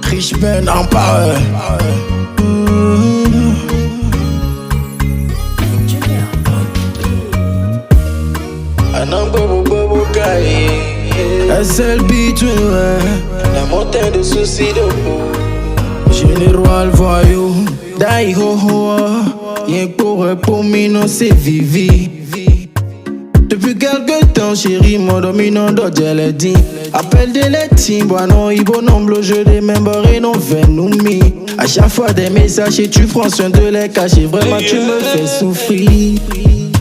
Richman en parle. SLB, la montagne de soucis de peau. Général voyou, Daiho, rien pour mino c'est Vivi. Depuis quelque temps, chérie, mon dominant d'Odjel dit. Appel de l'étime, non, ibo nombre, je des mêmes barrés, non, nous mi. À chaque fois des messages et tu prends soin de les cacher. Vraiment, tu me fais souffrir.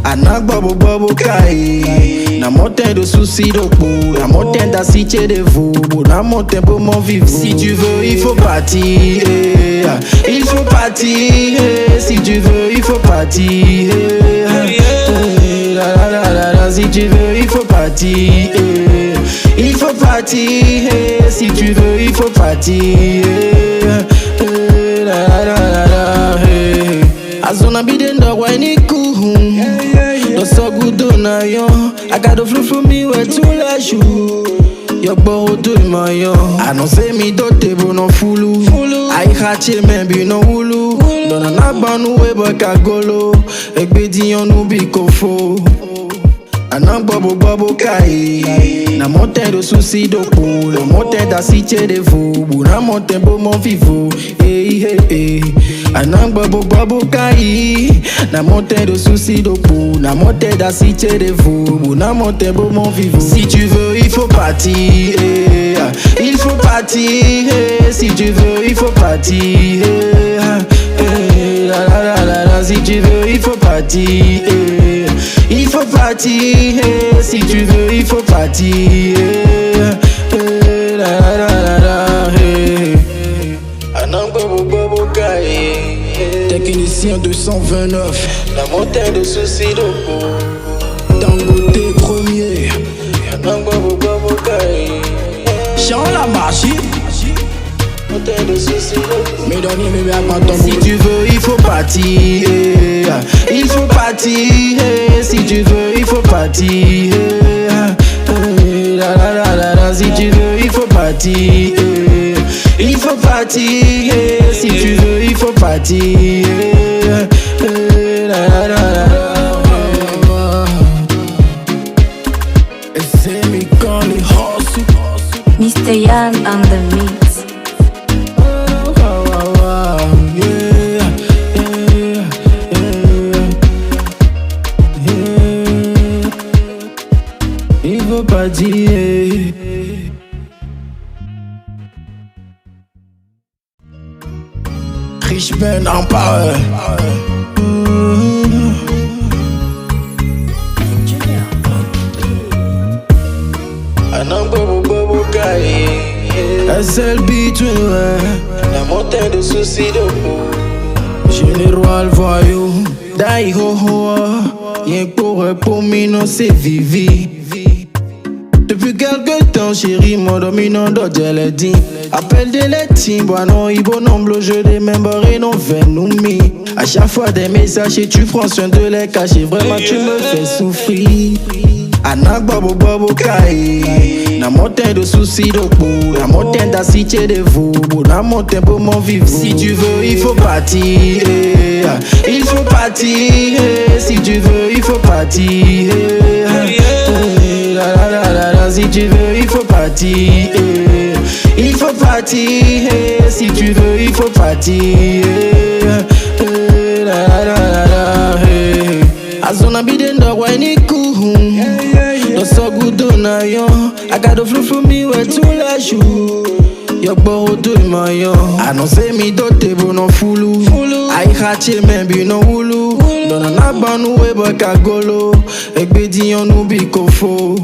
Anak bobo bobo kai. Na montagne de soucis de peau. La montagne d'acide de vous. La montagne pour mon vivre. Si tu veux, il faut partir. Il faut partir. Si tu veux, il faut partir. Si tu veux, il faut partir. Il faut partir. Si tu veux, il faut partir. Azona bidenda wani kuhum. No so good na yo. I got the flu from me where to la shoe. Yo bo to my yo. I no say me do table no fulu. I hache men bi no hulu. Dona na banu we boy kagolo. Egbedi yon nu bi kofo. Anak bobo bobo kai. Na montagne de soucis de peau. La montagne d'acide de vous. La montagne pour mon vivre. Hey hey hey. Anak bobo bobo kai. Na montagne de soucis de peau. La montagne d'acide de vous. La montagne pour mon vivre. Si tu veux, il faut partir. Il faut partir. Si tu veux, il faut partir. Si tu veux, il faut partir. Il faut partir. Si tu veux, il faut partir. Technicien 229. La montagne de soucis de peau. Dangote premier. Jean la marche. Montagne de soucis de peau. Mesdames, si tu veux, il faut partir. Il faut partir. Si tu veux, il faut partir. Si tu veux, il faut partir. Il faut partir. Si tu veux, il faut partir. C'est me quand les hustle. Mr. Young on the mix. Il faut partir. Richman en parle. Anak bobo bobo kai. SLB, la montagne de soucis de peau. Général voyou, Daiho, rien pour mino c'est Vivi. Depuis quelque temps, chérie, mon dominant d'Odjel dit. Appel de l'étime, non, ibo nombre, je des mêmes barrés, non, nous mi. À chaque fois des messages et tu prends soin de les cacher. Vraiment, tu me fais souffrir. Anak bobo bobo kai. Na montagne de soucis de peau. La montagne d'acide de vous. La montagne pour mon vivre. Si tu veux, il faut partir. Il faut partir. Si tu veux, il faut partir. Si tu veux, il faut partir. Il faut partir. Si tu veux, il faut partir. Azona bidenda wani kuhum. No so good na yo. I got the flu from me where to la shoe. Yo bo to my yo. I no say me do table no fulu. I hache men bi no hulu. Dona na banu we boy kagolo. Egbedi yon nu bi kofo.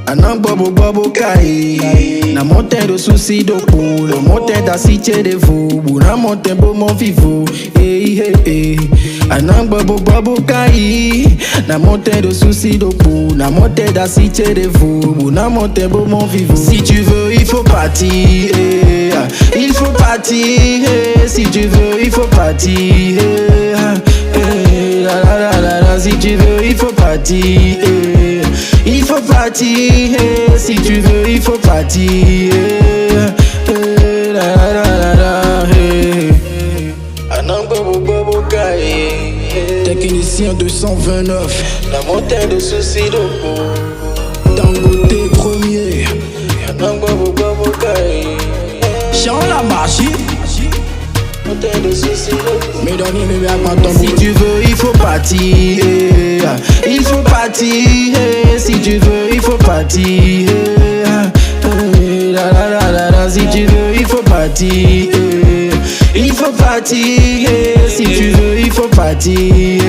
Anak bobo bobo kai. Na montagne de soucis de peau. La montagne d'acide de vous. La montagne pour mon vivre. Hey hey hey. Anak bobo bobo kai. Na montagne de soucis de peau. La montagne d'acide de vous. La montagne pour mon vivre. Si tu veux, il faut partir. Il faut partir. Si tu veux, il faut partir. Si tu veux, il faut partir. Il faut partir. Si tu veux, il faut partir. 9. La montagne de soucis de peau. Dangote premier. Yanangwa Bobo Kai. Chant la marche. Montagne de soucis de peau. Mais donne mes biens. Si tu veux, il faut partir. Il faut partir. Si tu veux, il faut partir. Si tu veux, il faut partir. Il faut partir. Si tu veux, il faut partir.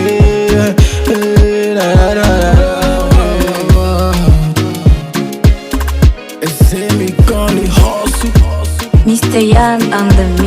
Mr. Yan and the